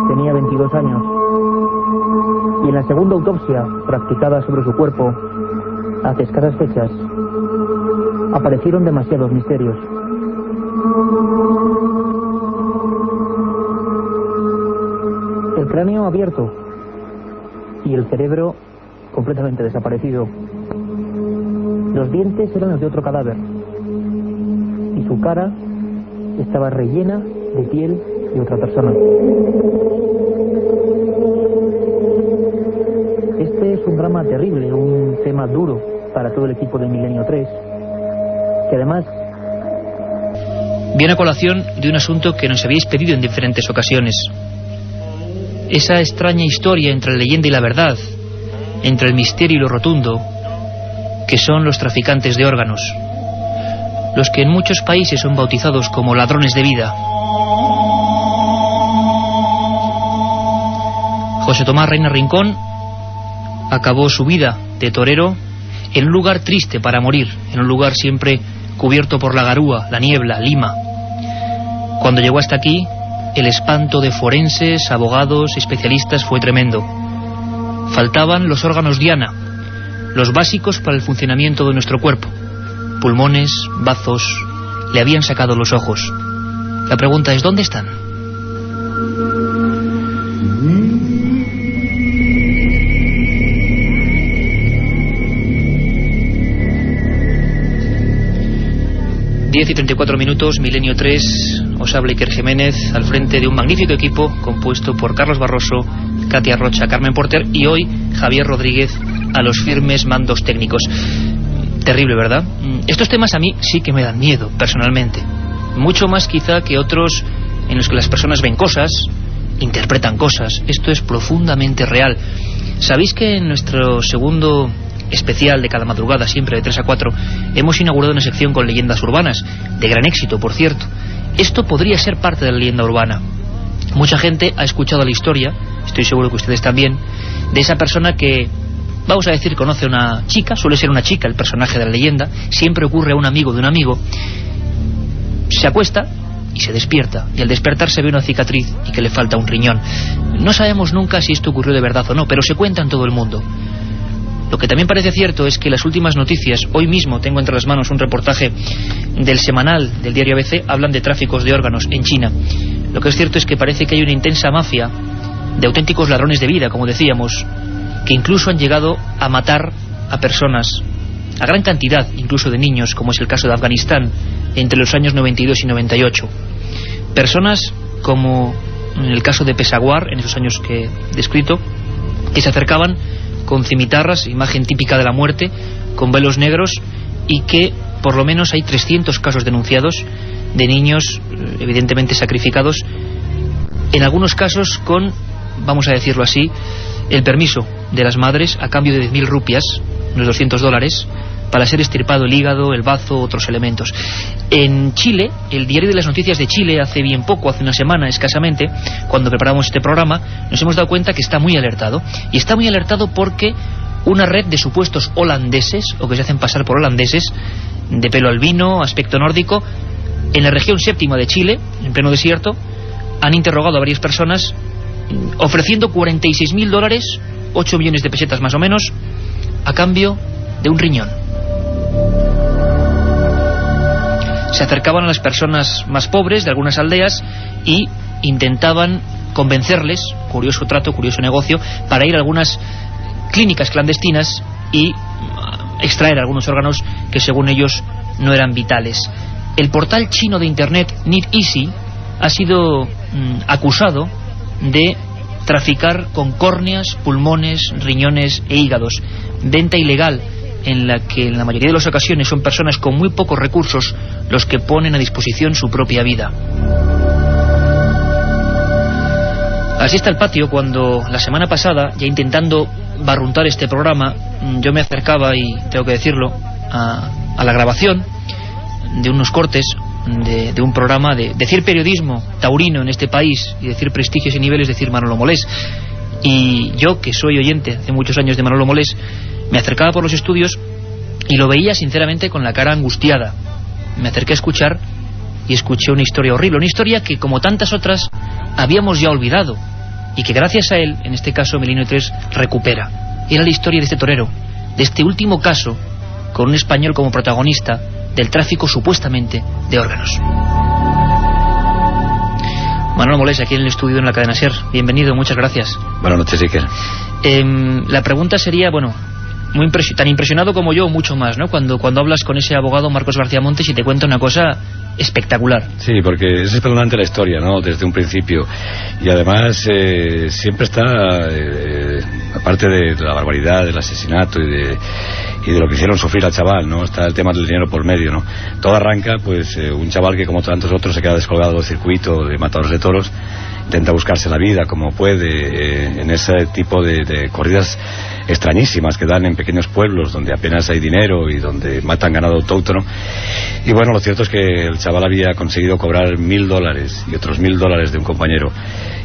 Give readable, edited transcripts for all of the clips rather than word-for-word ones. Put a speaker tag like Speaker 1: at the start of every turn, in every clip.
Speaker 1: tenía 22 años. Y en la segunda autopsia practicada sobre su cuerpo, hace escasas fechas, aparecieron demasiados misterios. El cráneo abierto y el cerebro completamente desaparecido. Los dientes eran los de otro cadáver y su cara estaba rellena de piel de otra persona. Este es un drama terrible, un tema duro para todo el equipo de Milenio 3, que además
Speaker 2: viene a colación de un asunto que nos habíais pedido en diferentes ocasiones. Esa extraña historia entre la leyenda y la verdad, entre el misterio y lo rotundo, que son los traficantes de órganos, los que en muchos países son bautizados como ladrones de vida. José Tomás Reina Rincón acabó su vida de torero en un lugar triste para morir, en un lugar siempre cubierto por la garúa, la niebla, Lima. Cuando llegó hasta aquí, el espanto de forenses, abogados, especialistas fue tremendo. Faltaban los órganos diana, los básicos para el funcionamiento de nuestro cuerpo. Pulmones, bazos, le habían sacado los ojos. La pregunta es, ¿dónde están? Diez y 34 minutos, Milenio 3, os habla Iker Jiménez, al frente de un magnífico equipo compuesto por Carlos Barroso, Katia Rocha, Carmen Porter y hoy Javier Rodríguez a los firmes mandos técnicos. Terrible, ¿verdad? Estos temas a mí sí que me dan miedo, personalmente. Mucho más quizá que otros en los que las personas ven cosas, interpretan cosas. Esto es profundamente real. ¿Sabéis que en nuestro segundo especial de cada madrugada, siempre de 3 a 4, hemos inaugurado una sección con leyendas urbanas, de gran éxito, por cierto? Esto podría ser parte de la leyenda urbana. Mucha gente ha escuchado la historia, estoy seguro que ustedes también, de esa persona que, vamos a decir, conoce a una chica, suele ser una chica el personaje de la leyenda, siempre ocurre a un amigo de un amigo, se acuesta y se despierta, y al despertar se ve una cicatriz y que le falta un riñón. No sabemos nunca si esto ocurrió de verdad o no, pero se cuenta en todo el mundo. Lo que también parece cierto es que las últimas noticias, hoy mismo tengo entre las manos un reportaje del semanal del diario ABC, hablan de tráficos de órganos en China. Lo que es cierto es que parece que hay una intensa mafia de auténticos ladrones de vida, como decíamos, que incluso han llegado a matar a personas, a gran cantidad incluso de niños, como es el caso de Afganistán, entre los años 92 y 98. Personas como en el caso de Peshawar, en esos años que he descrito, que se acercaban con cimitarras, imagen típica de la muerte, con velos negros, y que por lo menos hay 300 casos denunciados de niños evidentemente sacrificados, en algunos casos con, vamos a decirlo así, el permiso de las madres a cambio de 10.000 rupias, unos $200, para ser extirpado el hígado, el bazo, otros elementos. En Chile, el diario de las noticias de Chile, hace bien poco, hace una semana escasamente, cuando preparamos este programa, nos hemos dado cuenta que está muy alertado. Y está muy alertado porque una red de supuestos holandeses, o que se hacen pasar por holandeses, de pelo albino, aspecto nórdico, en la región séptima de Chile, en pleno desierto, han interrogado a varias personas ofreciendo $46.000, 8 millones de pesetas más o menos, a cambio de un riñón. Se acercaban a las personas más pobres de algunas aldeas y intentaban convencerles, curioso trato, curioso negocio, para ir a algunas clínicas clandestinas y extraer algunos órganos que según ellos no eran vitales. El portal chino de internet NetEasy ha sido acusado de traficar con córneas, pulmones, riñones e hígados. Venta ilegal en la que en la mayoría de las ocasiones son personas con muy pocos recursos los que ponen a disposición su propia vida. Así está el patio cuando la semana pasada, ya intentando barruntar este programa, yo me acercaba, y tengo que decirlo, a la grabación de unos cortes de un programa de decir periodismo taurino en este país y decir prestigios y niveles, decir Manolo Molés. Y yo, que soy oyente hace muchos años de Manolo Molés, me acercaba por los estudios y lo veía sinceramente con la cara angustiada. Me acerqué a escuchar y escuché una historia horrible, una historia que, como tantas otras, habíamos ya olvidado. y que gracias a él, en este caso Milenio 3, recupera. Era la historia de este torero, de este último caso, con un español como protagonista del tráfico supuestamente de órganos. Manolo Molés, aquí en el estudio en la cadena SER. Bienvenido, muchas gracias.
Speaker 3: Buenas noches, Iker.
Speaker 2: La pregunta sería, bueno, tan impresionado como yo, mucho más, ¿no? Cuando hablas con ese abogado Marcos García Montes y te cuenta una cosa espectacular.
Speaker 3: Sí, porque es espeluznante la historia, ¿no? Desde un principio. Y además siempre está, aparte de la barbaridad, del asesinato y de lo que hicieron sufrir al chaval, ¿no? Está el tema del dinero por medio, ¿no? Todo arranca, pues, un chaval que como tantos otros se queda descolgado del circuito de matadores de toros, intenta buscarse la vida como puede en ese tipo de corridas extrañísimas que dan en pequeños pueblos donde apenas hay dinero y donde matan ganado autóctono. Y bueno, lo cierto es que el chaval había conseguido cobrar $1.000 y otros $1.000 de un compañero,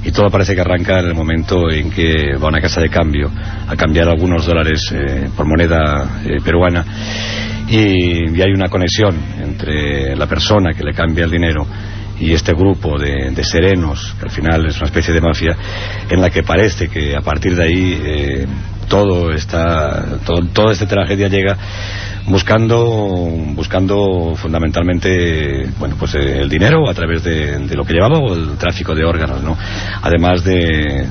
Speaker 3: y todo parece que arranca en el momento en que va a una casa de cambio a cambiar algunos dólares por moneda peruana, y hay una conexión entre la persona que le cambia el dinero y este grupo de serenos, que al final es una especie de mafia, en la que parece que a partir de ahí toda esta tragedia llega buscando fundamentalmente, bueno, pues el dinero a través de lo que llevaba, o el tráfico de órganos, ¿no? Además de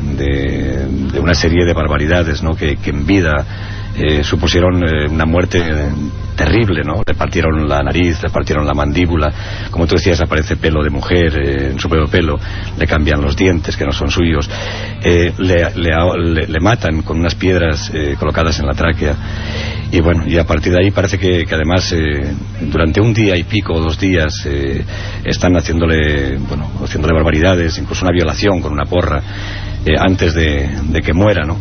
Speaker 3: una serie de barbaridades, ¿no? Que en vida supusieron una muerte terrible, ¿no? Le partieron la nariz, le partieron la mandíbula, como tú decías, aparece pelo de mujer en su propio pelo, le cambian los dientes que no son suyos, le matan con unas piedras colocadas en la tráquea, y bueno, y a partir de ahí parece que además durante un día y pico o 2 días están haciéndole barbaridades, incluso una violación con una porra antes de que muera, ¿no?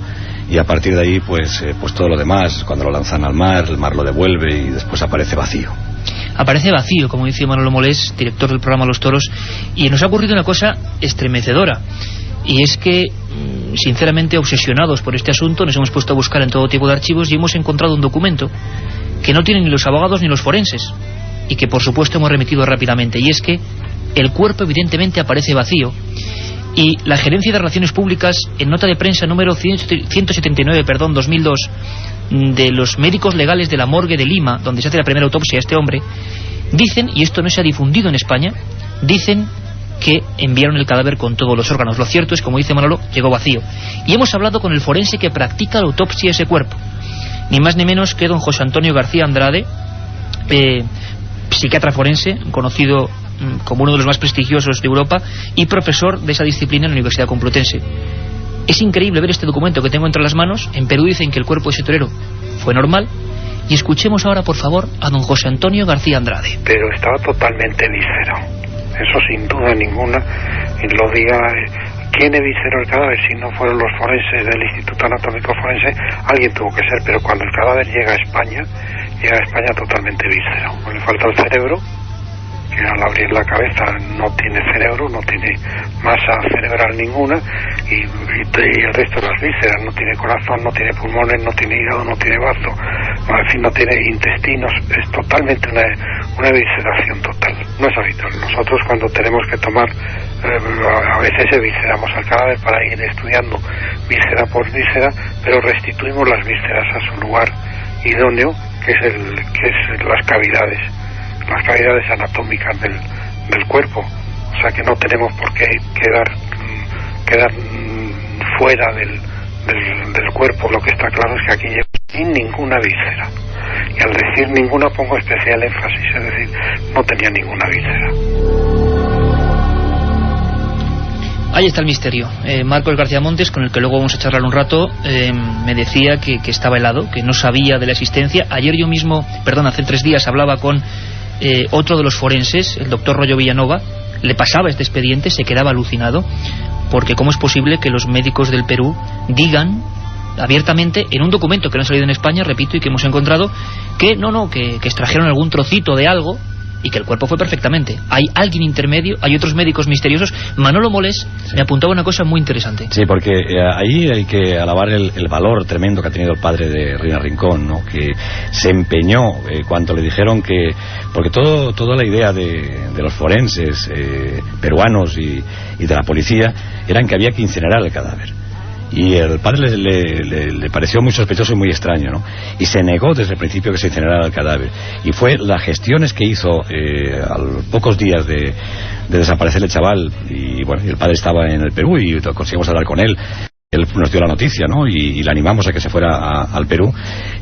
Speaker 3: Y a partir de ahí pues todo lo demás, cuando lo lanzan al mar, el mar lo devuelve y después aparece vacío.
Speaker 2: Aparece vacío, como dice Manolo Molés, director del programa Los Toros, y nos ha ocurrido una cosa estremecedora, y es que, sinceramente, obsesionados por este asunto, nos hemos puesto a buscar en todo tipo de archivos y hemos encontrado un documento que no tienen ni los abogados ni los forenses, y que por supuesto hemos remitido rápidamente, y es que el cuerpo evidentemente aparece vacío. Y la Gerencia de Relaciones Públicas, en nota de prensa número 179/2002, de los médicos legales de la morgue de Lima, donde se hace la primera autopsia a este hombre, dicen, y esto no se ha difundido en España, dicen que enviaron el cadáver con todos los órganos. Lo cierto es, como dice Manolo, llegó vacío. Y hemos hablado con el forense que practica la autopsia de ese cuerpo, ni más ni menos que don José Antonio García Andrade, psiquiatra forense, conocido como uno de los más prestigiosos de Europa y profesor de esa disciplina en la Universidad Complutense. Es increíble ver este documento que tengo entre las manos. En Perú dicen que el cuerpo de ese torero fue normal, y escuchemos ahora, por favor, a don José Antonio García Andrade.
Speaker 4: Pero estaba totalmente víscero, eso sin duda ninguna, y lo diga quién evisceró el cadáver. Si no fueron los forenses del Instituto Anatómico Forense, alguien tuvo que ser, pero cuando el cadáver llega a España totalmente víscero. Le falta el cerebro, que al abrir la cabeza no tiene cerebro, no tiene masa cerebral ninguna, y el resto de las vísceras, no tiene corazón, no tiene pulmones, no tiene hígado, no tiene bazo, en fin, no tiene intestinos. Es totalmente una evisceración total. No es habitual. Nosotros, cuando tenemos que tomar, a veces evisceramos al cadáver para ir estudiando víscera por víscera, pero restituimos las vísceras a su lugar idóneo, que es las cavidades anatómicas del cuerpo. O sea que no tenemos por qué quedar fuera del cuerpo. Lo que está claro es que aquí lleva sin ninguna víscera, y al decir ninguna pongo especial énfasis, es decir, no tenía ninguna víscera.
Speaker 2: Ahí está el misterio. Marcos García Montes, con el que luego vamos a charlar un rato, me decía que estaba helado, que no sabía de la existencia. Ayer yo mismo, hace 3 días hablaba con otro de los forenses, el doctor Rollo Villanova. Le pasaba este expediente, se quedaba alucinado, porque cómo es posible que los médicos del Perú digan abiertamente en un documento que no ha salido en España, repito, y que hemos encontrado, que extrajeron algún trocito de algo y que el cuerpo fue perfectamente. Hay alguien intermedio, hay otros médicos misteriosos. Manolo Molés me apuntaba una cosa muy interesante.
Speaker 3: Sí, porque ahí hay que alabar el valor tremendo que ha tenido el padre de Reina Rincón, ¿no? Que se empeñó cuando le dijeron que... Porque toda la idea de los forenses peruanos y de la policía eran que había que incinerar el cadáver. Y el padre le pareció muy sospechoso y muy extraño, ¿no? Y se negó desde el principio que se incinerara el cadáver. Y fue las gestiones que hizo a los pocos días de desaparecer el chaval. Y bueno, el padre estaba en el Perú y conseguimos hablar con él. Él nos dio la noticia, ¿no? Y le animamos a que se fuera al Perú.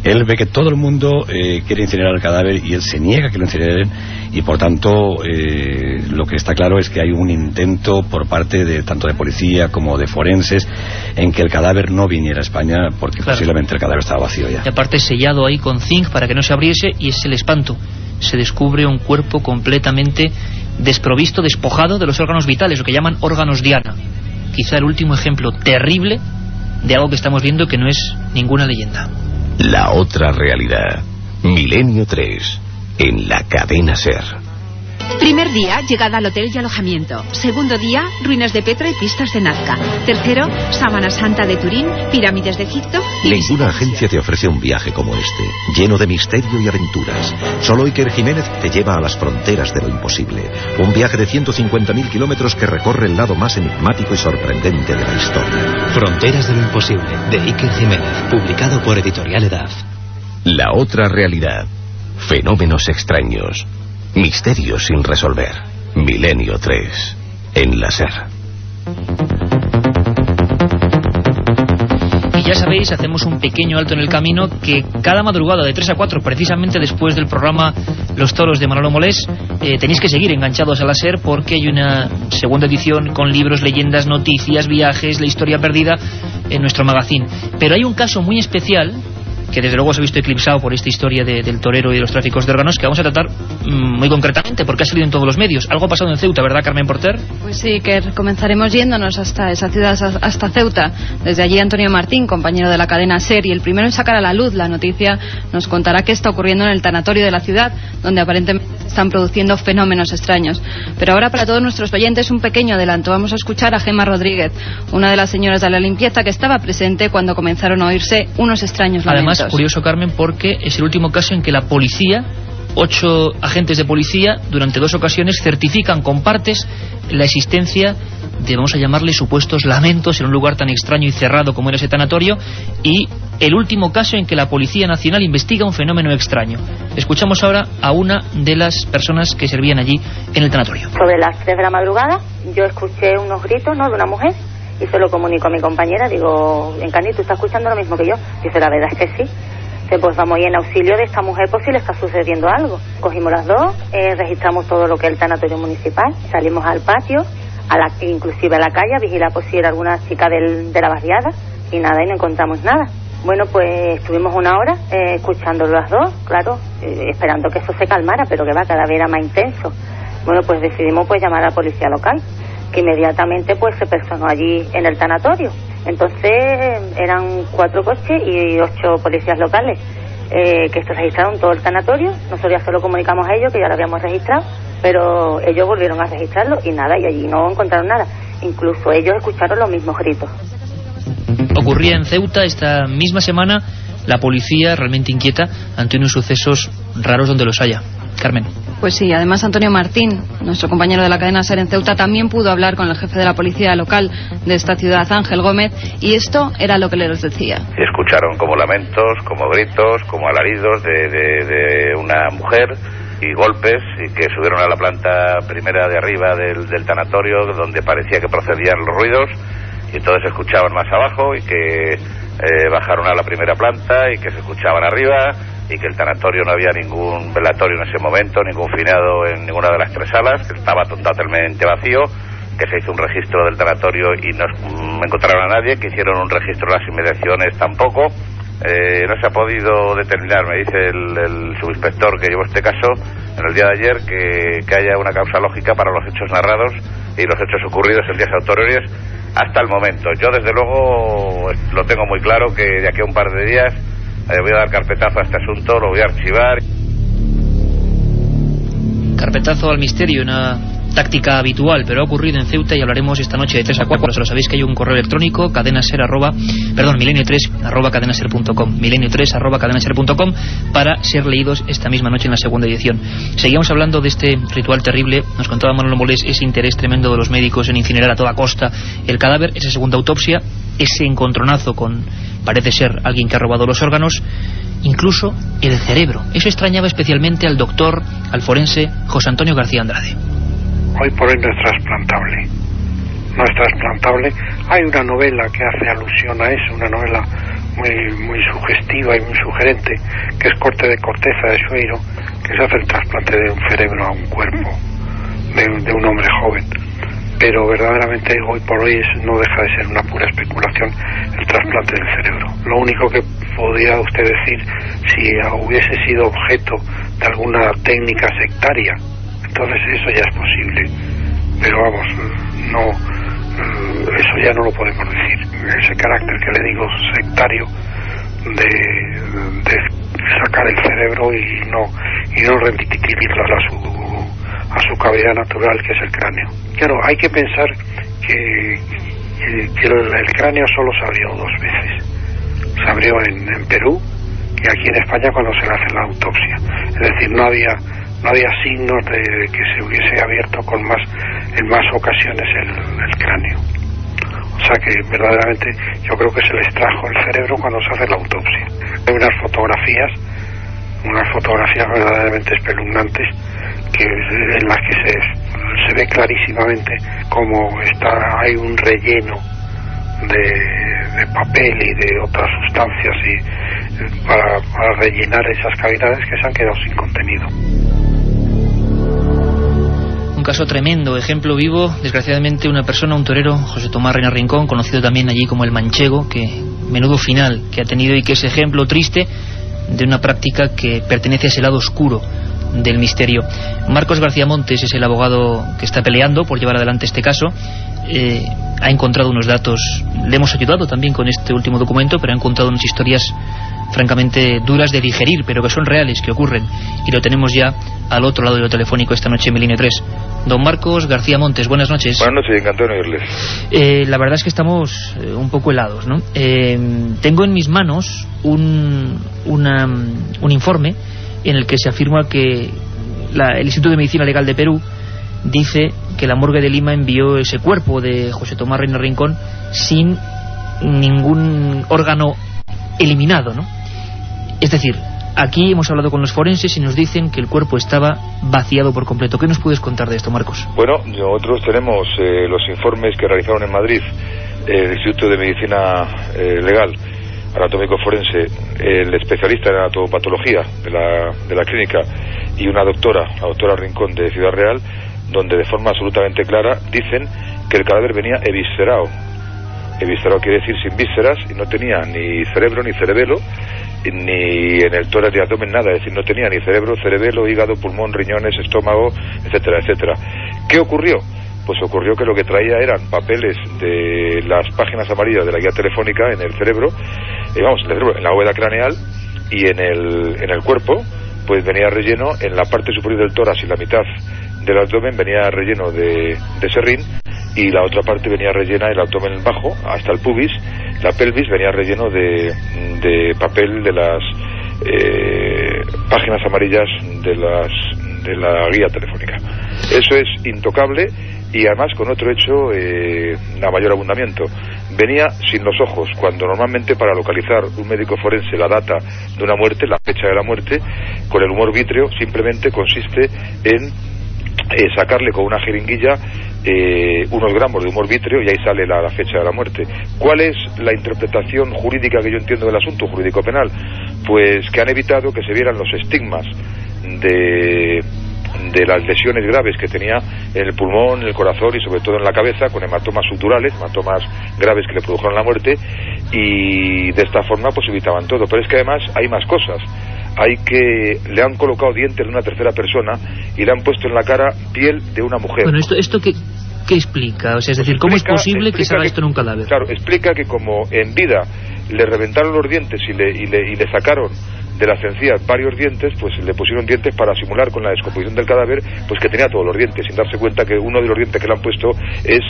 Speaker 3: Él ve que todo el mundo quiere incinerar el cadáver y él se niega a que lo incineren, y por tanto lo que está claro es que hay un intento por parte de tanto de policía como de forenses en que el cadáver no viniera a España, porque claro, posiblemente el cadáver estaba vacío ya.
Speaker 2: Y aparte sellado ahí con zinc para que no se abriese, y es el espanto. Se descubre un cuerpo completamente desprovisto, despojado de los órganos vitales, lo que llaman órganos diana. Quizá el último ejemplo terrible de algo que estamos viendo que no es ninguna leyenda.
Speaker 5: La otra realidad. Milenio 3. En la cadena SER.
Speaker 6: Primer día, llegada al hotel y alojamiento. Segundo día, ruinas de Petra y pistas de Nazca. Tercero, Sábana Santa de Turín, pirámides de Egipto y...
Speaker 5: Ninguna agencia te ofrece un viaje como este, lleno de misterio y aventuras. Solo Iker Jiménez te lleva a las fronteras de lo imposible. Un viaje de 150.000 kilómetros que recorre el lado más enigmático y sorprendente de la historia.
Speaker 7: Fronteras de lo imposible, de Iker Jiménez, publicado por Editorial Edad.
Speaker 5: La otra realidad. Fenómenos extraños. Misterios sin resolver. Milenio 3. En la SER.
Speaker 2: Y ya sabéis, hacemos un pequeño alto en el camino, que cada madrugada de 3 a 4, precisamente después del programa Los Toros de Manolo Molés, tenéis que seguir enganchados a la SER, porque hay una segunda edición con libros, leyendas, noticias, viajes, la historia perdida en nuestro magazine. Pero hay un caso muy especial que desde luego se ha visto eclipsado por esta historia del torero y de los tráficos de órganos, que vamos a tratar muy concretamente, porque ha salido en todos los medios. Algo ha pasado en Ceuta, ¿verdad, Carmen Porter?
Speaker 8: Pues sí, que comenzaremos yéndonos hasta esa ciudad, hasta Ceuta. Desde allí Antonio Martín, compañero de la cadena SER, y el primero en sacar a la luz la noticia, nos contará qué está ocurriendo en el tanatorio de la ciudad, donde aparentemente se están produciendo fenómenos extraños. Pero ahora, para todos nuestros oyentes, un pequeño adelanto. Vamos a escuchar a Gemma Rodríguez, una de las señoras de la limpieza que estaba presente cuando comenzaron a oírse unos extraños lamentos.
Speaker 2: Además, curioso, Carmen, porque es el último caso en que la policía, 8 agentes de policía, durante 2 ocasiones certifican con partes la existencia de, vamos a llamarle, supuestos lamentos en un lugar tan extraño y cerrado como era ese tanatorio, y el último caso en que la Policía Nacional investiga un fenómeno extraño. Escuchamos ahora a una de las personas que servían allí en el tanatorio.
Speaker 9: Sobre las 3 de la madrugada yo escuché unos gritos, ¿no?, de una mujer, y se lo comunico a mi compañera. Digo, Encarni, ¿tú estás escuchando lo mismo que yo? Dice, la verdad es que sí. Pues vamos a ir en auxilio de esta mujer por si le está sucediendo algo. Cogimos las dos, registramos todo lo que es el tanatorio municipal, salimos al patio, inclusive a la calle, a vigilar por si era alguna chica de la barriada, y nada, y no encontramos nada. Bueno, pues estuvimos 1 hora escuchando las dos, claro, esperando que eso se calmara, pero que va, cada vez era más intenso. Bueno, pues decidimos pues llamar a la policía local, que inmediatamente pues se personó allí en el tanatorio. Entonces eran 4 coches y 8 policías locales que esto registraron todo el tanatorio. Nosotros ya solo comunicamos a ellos que ya lo habíamos registrado, pero ellos volvieron a registrarlo y nada, y allí no encontraron nada. Incluso ellos escucharon los mismos gritos.
Speaker 2: Ocurría en Ceuta esta misma semana. La policía realmente inquieta ante unos sucesos raros donde los haya. Carmen.
Speaker 8: Pues sí, además Antonio Martín, nuestro compañero de la cadena SER en Ceuta, también pudo hablar con el jefe de la policía local de esta ciudad, Ángel Gómez, y esto era lo que les decía.
Speaker 10: Escucharon como lamentos, como gritos, como alaridos de una mujer y golpes, y que subieron a la planta primera de arriba del tanatorio, donde parecía que procedían los ruidos, y entonces escuchaban más abajo, y que bajaron a la primera planta y que se escuchaban arriba, y que el tanatorio no había ningún velatorio en ese momento, ningún finado en ninguna de las 3 salas, que estaba totalmente vacío, que se hizo un registro del tanatorio y no encontraron a nadie, que hicieron un registro en las inmediaciones tampoco. No se ha podido determinar, me dice el subinspector que llevó este caso en el día de ayer, que haya una causa lógica para los hechos narrados y los hechos ocurridos en días anteriores hasta el momento. Yo desde luego lo tengo muy claro, que de aquí a un par de días voy a dar carpetazo a este asunto, lo voy a archivar.
Speaker 2: Carpetazo al misterio, una táctica habitual, pero ha ocurrido en Ceuta y hablaremos esta noche de 3 a 4. Solo sabéis que hay un correo electrónico, milenio3@cadenaser.com, milenio3@cadenaser.com, para ser leídos esta misma noche en la segunda edición. Seguíamos hablando de este ritual terrible. Nos contaba Manolo Molés ese interés tremendo de los médicos en incinerar a toda costa el cadáver, esa segunda autopsia, ese encontronazo con, parece ser, alguien que ha robado los órganos, incluso el cerebro. Eso extrañaba especialmente al doctor, al forense José Antonio García Andrade.
Speaker 4: Hoy por hoy no es trasplantable. No es trasplantable. Hay una novela que hace alusión a eso, una novela muy sugestiva y muy sugerente, que es Corte de Corteza de Sueiro, que se hace el trasplante de un cerebro a un cuerpo de un hombre joven. Pero verdaderamente hoy por hoy no deja de ser una pura especulación el trasplante del cerebro. Lo único que podría usted decir, si hubiese sido objeto de alguna técnica sectaria, entonces eso ya es posible, pero vamos, no, eso ya no lo podemos decir. Ese carácter que le digo sectario de sacar el cerebro y no remitirlo a su cavidad natural, que es el cráneo. Claro, hay que pensar que el cráneo solo se abrió 2 veces. Se abrió en Perú y aquí en España cuando se le hace la autopsia. Es decir, no había signos de que se hubiese abierto en más ocasiones el cráneo. O sea que verdaderamente yo creo que se le extrajo el cerebro cuando se hace la autopsia. Hay unas fotografías verdaderamente espeluznantes en las que se ve clarísimamente cómo hay un relleno de papel y de otras sustancias para rellenar esas cavidades que se han quedado sin contenido.
Speaker 2: Un caso tremendo, ejemplo vivo, desgraciadamente, una persona, un torero, José Tomás Reina Rincón, conocido también allí como el Manchego, que menudo final que ha tenido y que es ejemplo triste de una práctica que pertenece a ese lado oscuro del misterio. Marcos García Montes es el abogado que está peleando por llevar adelante este caso. Ha encontrado unos datos, le hemos ayudado también con este último documento, pero ha encontrado unas historias francamente duras de digerir, pero que son reales, que ocurren, y lo tenemos ya al otro lado de lo telefónico esta noche en Milenio 3. Don Marcos García Montes, buenas noches.
Speaker 11: Buenas noches, encantado de oírles.
Speaker 2: La verdad es que estamos un poco helados, ¿no? Tengo en mis manos un informe en el que se afirma que el Instituto de Medicina Legal de Perú dice que la morgue de Lima envió ese cuerpo de José Tomás Reina Rincón sin ningún órgano eliminado, ¿no? Es decir, aquí hemos hablado con los forenses y nos dicen que el cuerpo estaba vaciado por completo. ¿Qué nos puedes contar de esto, Marcos?
Speaker 11: Bueno, nosotros tenemos los informes que realizaron en Madrid el Instituto de Medicina Legal Anatómico Forense, el especialista en anatopatología de la clínica y una doctora, la doctora Rincón de Ciudad Real, donde de forma absolutamente clara dicen que el cadáver venía eviscerado. Eviscerado quiere decir sin vísceras, y no tenía ni cerebro ni cerebelo, ni en el tórax ni abdomen nada, es decir, no tenía ni cerebelo, hígado, pulmón, riñones, estómago, etcétera, etcétera. ¿Qué ocurrió? Pues ocurrió que lo que traía eran papeles de las páginas amarillas de la guía telefónica en el cerebro, en la bóveda craneal, y en el cuerpo, pues venía relleno en la parte superior del tórax y la mitad del abdomen venía relleno de serrín, y la otra parte venía rellena, el abdomen bajo hasta el pubis, la pelvis venía relleno de papel de las páginas amarillas de la guía telefónica. Eso es intocable, y además con otro hecho a mayor abundamiento. Venía sin los ojos, cuando normalmente para localizar un médico forense la data de una muerte, la fecha de la muerte, con el humor vítreo simplemente consiste en sacarle con una jeringuilla unos gramos de humor vítreo y ahí sale la fecha de la muerte. ¿Cuál es la interpretación jurídica que yo entiendo del asunto jurídico penal? Pues que han evitado que se vieran los estigmas de las lesiones graves que tenía en el pulmón, en el corazón y sobre todo en la cabeza, con hematomas subdurales, hematomas graves que le produjeron la muerte, y de esta forma pues evitaban todo. Pero es que además hay más cosas. Le han colocado dientes de una tercera persona y le han puesto en la cara piel de una mujer.
Speaker 2: Bueno, ¿esto qué explica? O sea, es decir, ¿cómo es posible que salga esto en un cadáver?
Speaker 11: Claro, explica que como en vida le reventaron los dientes y le sacaron de las encías varios dientes, pues le pusieron dientes para simular con la descomposición del cadáver, pues que tenía todos los dientes, sin darse cuenta que uno de los dientes que le han puesto es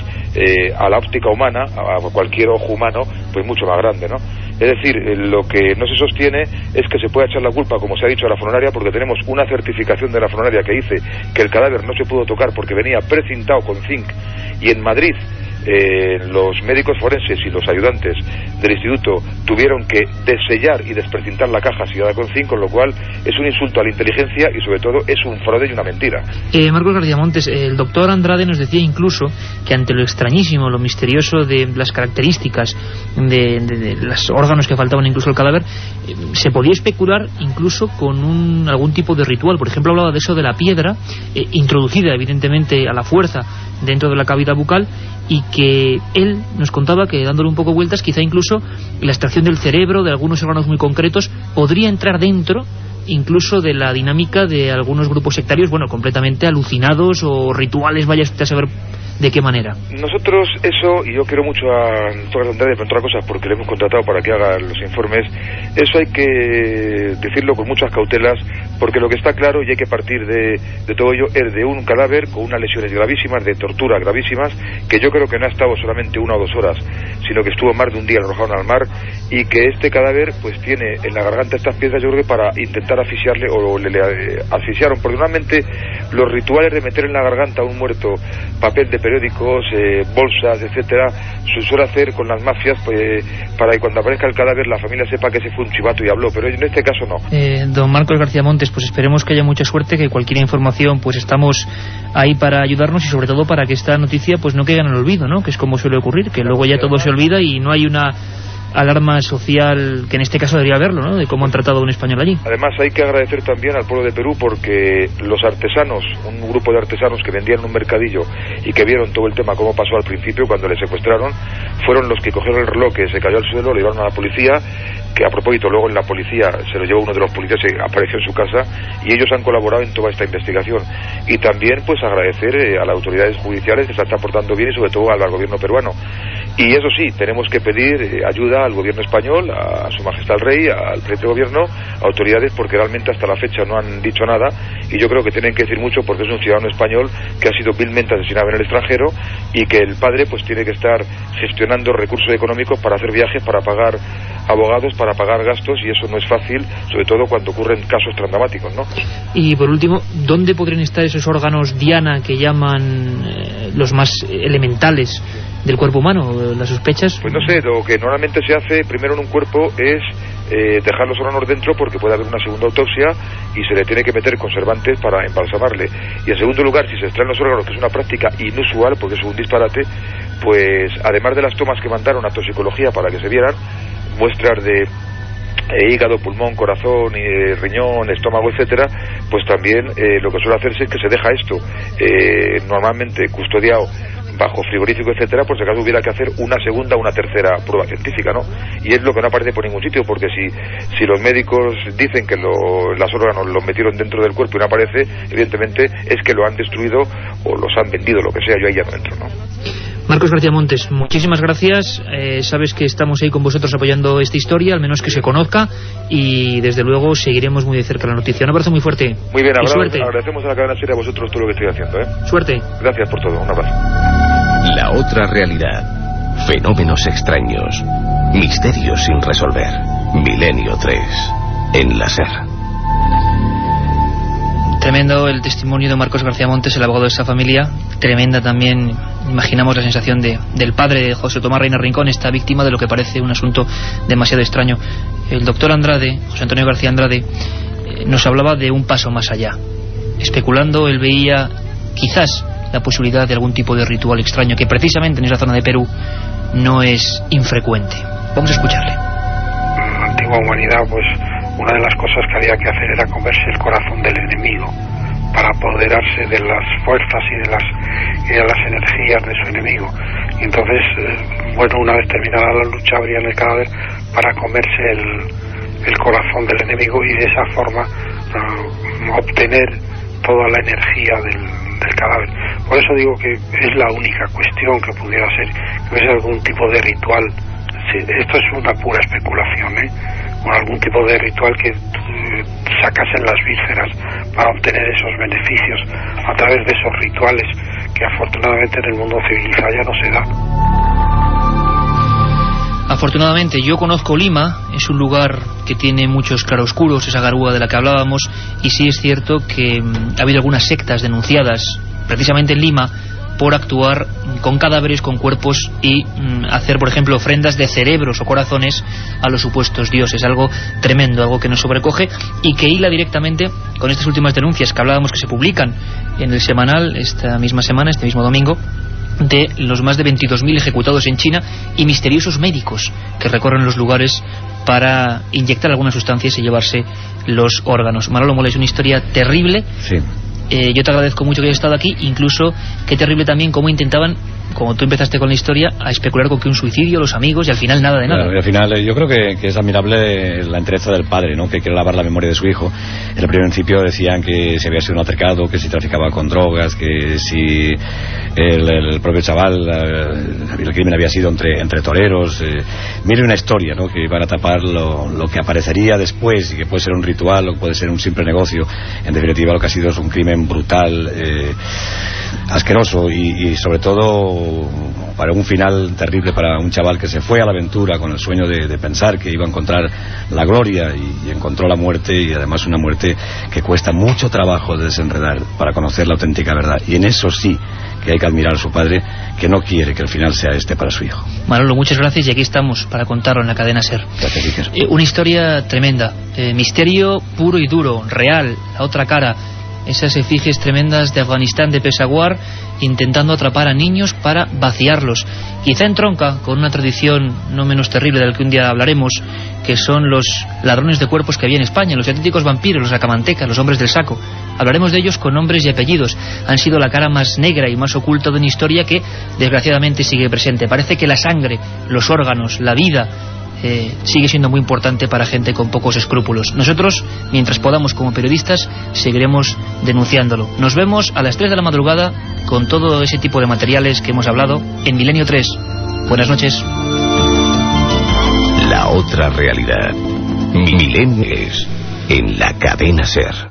Speaker 11: a la óptica humana, a cualquier ojo humano, pues mucho más grande, ¿no? Es decir, lo que no se sostiene es que se pueda echar la culpa, como se ha dicho, a la funeraria, porque tenemos una certificación de la funeraria que dice que el cadáver no se pudo tocar porque venía precintado con zinc, y en Madrid los médicos forenses y los ayudantes del instituto tuvieron que desellar y desprecintar la caja sellada con zinc, con lo cual es un insulto a la inteligencia y sobre todo es un fraude y una mentira.
Speaker 2: Marcos García Montes, el doctor Andrade nos decía incluso que ante lo extrañísimo, lo misterioso de las características de los órganos que faltaban incluso al cadáver, se podía especular incluso con algún tipo de ritual. Por ejemplo, hablaba de eso de la piedra introducida evidentemente a la fuerza dentro de la cavidad bucal, y que él nos contaba que, dándole un poco vueltas, quizá incluso la extracción del cerebro de algunos órganos muy concretos podría entrar dentro incluso de la dinámica de algunos grupos sectarios, bueno, completamente alucinados, o rituales, vaya usted a saber de qué manera.
Speaker 11: Nosotros eso, y yo quiero mucho a Tomás Andrade, entre otras cosas porque le hemos contratado para que haga los informes, eso hay que decirlo con muchas cautelas, porque lo que está claro, y hay que partir de todo ello, es de un cadáver con unas lesiones gravísimas, de tortura gravísimas, que yo creo que no ha estado solamente 1 o 2 horas, sino que estuvo más de un día arrojado al mar, y que este cadáver pues tiene en la garganta estas piezas, yo creo que para intentar asfixiarle, o le asfixiaron, porque normalmente los rituales de meter en la garganta a un muerto papel de periódicos, bolsas, etcétera, se suele hacer con las mafias, pues, para que cuando aparezca el cadáver la familia sepa que ese fue un chivato y habló, pero en este caso no.
Speaker 2: Don Marcos García Montes, pues esperemos que haya mucha suerte, que cualquier información, pues estamos ahí para ayudarnos, y sobre todo para que esta noticia pues no caiga en el olvido, ¿no? Que es como suele ocurrir, que luego ya todo se olvida y no hay una alarma social, que en este caso debería haberlo, ¿no?, de cómo han tratado a un español allí.
Speaker 11: Además hay que agradecer también al pueblo de Perú, porque los artesanos, un grupo de artesanos que vendían en un mercadillo y que vieron todo el tema cómo pasó al principio cuando le secuestraron, fueron los que cogieron el reloj que se cayó al suelo, le llevaron a la policía, que a propósito luego en la policía se lo llevó uno de los policías y apareció en su casa, y ellos han colaborado en toda esta investigación. Y también pues agradecer a las autoridades judiciales que se están portando bien, y sobre todo al gobierno peruano. Y eso sí, tenemos que pedir ayuda al gobierno español, a su majestad el rey, al presidente de gobierno, a autoridades, porque realmente hasta la fecha no han dicho nada, y yo creo que tienen que decir mucho, porque es un ciudadano español que ha sido vilmente asesinado en el extranjero, y que el padre pues tiene que estar gestionando recursos económicos para hacer viajes, para pagar abogados, para pagar gastos, y eso no es fácil, sobre todo cuando ocurren casos tan dramáticos, ¿no?
Speaker 2: Y por último, ¿dónde podrían estar esos órganos diana que llaman los más elementales del cuerpo humano? ¿Las sospechas?
Speaker 11: Pues no sé, lo que normalmente se hace primero en un cuerpo es dejar los órganos dentro, porque puede haber una segunda autopsia y se le tiene que meter conservantes para embalsamarle. Y en segundo lugar, si se extraen los órganos, que es una práctica inusual porque es un disparate, pues además de las tomas que mandaron a toxicología para que se vieran, muestras de hígado, pulmón, corazón, riñón, estómago, etcétera, pues también lo que suele hacerse es que se deja esto normalmente custodiado bajo frigorífico, etcétera, por si acaso hubiera que hacer una segunda o una tercera prueba científica, ¿no? Y es lo que no aparece por ningún sitio, porque si los médicos dicen que los órganos los metieron dentro del cuerpo y no aparece, evidentemente es que lo han destruido o los han vendido, lo que sea, yo ahí ya no entro, ¿no?
Speaker 2: Marcos García Montes, muchísimas gracias. Sabes que estamos ahí con vosotros apoyando esta historia, al menos que se conozca, y desde luego seguiremos muy de cerca la noticia. Un abrazo muy fuerte.
Speaker 11: Muy bien,
Speaker 2: suerte.
Speaker 11: Agradecemos a la cadena serie a vosotros todo lo que estoy haciendo, ¿eh?
Speaker 2: Suerte.
Speaker 11: Gracias por todo, un abrazo.
Speaker 12: La otra realidad. Fenómenos extraños. Misterios sin resolver. Milenio 3. En la SER.
Speaker 2: Tremendo el testimonio de Marcos García Montes, el abogado de esa familia. Tremenda también, imaginamos, la sensación del padre de José Tomás Reina Rincón, esta víctima de lo que parece un asunto demasiado extraño. El doctor Andrade, José Antonio García Andrade, nos hablaba de un paso más allá. Especulando, él veía quizás la posibilidad de algún tipo de ritual extraño que precisamente en esa zona de Perú no es infrecuente. Vamos a escucharle.
Speaker 4: En la antigua humanidad, pues una de las cosas que había que hacer era comerse el corazón del enemigo para apoderarse de las fuerzas y de las energías de su enemigo. Y entonces, bueno, una vez terminada la lucha, abrían el cadáver para comerse el corazón del enemigo y de esa forma obtener toda la energía del cadáver. Por eso digo que es la única cuestión que pudiera ser, que es algún tipo de ritual. Sí, esto es una pura especulación, con algún tipo de ritual que sacasen las vísceras para obtener esos beneficios a través de esos rituales que afortunadamente en el mundo civilizado ya no se da.
Speaker 2: Afortunadamente yo conozco Lima, es un lugar que tiene muchos claroscuros, esa garúa de la que hablábamos, y sí es cierto que ha habido algunas sectas denunciadas precisamente en Lima por actuar con cadáveres, con cuerpos y hacer, por ejemplo, ofrendas de cerebros o corazones a los supuestos dioses. Algo tremendo, algo que nos sobrecoge y que hila directamente con estas últimas denuncias que hablábamos, que se publican en el semanal esta misma semana, este mismo domingo, de los más de 22.000 ejecutados en China y misteriosos médicos que recorren los lugares para inyectar algunas sustancias y llevarse los órganos. Manolo Mola, es una historia terrible.
Speaker 3: Sí.
Speaker 2: Yo te agradezco mucho que hayas estado aquí, incluso qué terrible también cómo intentaban, como tú empezaste con la historia, a especular con que un suicidio, los amigos, y al final nada de nada.
Speaker 3: Claro, y al final yo creo que es admirable la entereza del padre, ¿no? Que quiere lavar la memoria de su hijo. En el principio decían que si había sido un altercado, que si traficaba con drogas, que si el propio chaval, el crimen había sido entre toreros. Mire una historia, ¿no? Que iban a tapar lo que aparecería después y que puede ser un ritual o puede ser un simple negocio. En definitiva, lo que ha sido es un crimen brutal, asqueroso y sobre todo para un final terrible para un chaval que se fue a la aventura con el sueño de pensar que iba a encontrar la gloria y encontró la muerte, y además una muerte que cuesta mucho trabajo de desenredar para conocer la auténtica verdad. Y en eso sí que hay que admirar a su padre, que no quiere que el final sea este para su hijo.
Speaker 2: Manolo, muchas gracias, y aquí estamos para contarlo en la cadena SER.
Speaker 3: Gracias, Iker.
Speaker 2: Una historia tremenda, misterio puro y duro, real, la otra cara. Esas efigies tremendas de Afganistán, de Peshawar, intentando atrapar a niños para vaciarlos. Quizá entronca con una tradición no menos terrible del que un día hablaremos, que son los ladrones de cuerpos que había en España, los auténticos vampiros, los sacamantecas, los hombres del saco. Hablaremos de ellos con nombres y apellidos. Han sido la cara más negra y más oculta de una historia que desgraciadamente sigue presente. Parece que la sangre, los órganos, la vida sigue siendo muy importante para gente con pocos escrúpulos. Nosotros, mientras podamos como periodistas, seguiremos denunciándolo. Nos vemos a las 3 de la madrugada con todo ese tipo de materiales que hemos hablado en Milenio 3. Buenas noches.
Speaker 12: La otra realidad. Milenio 3 en la cadena SER.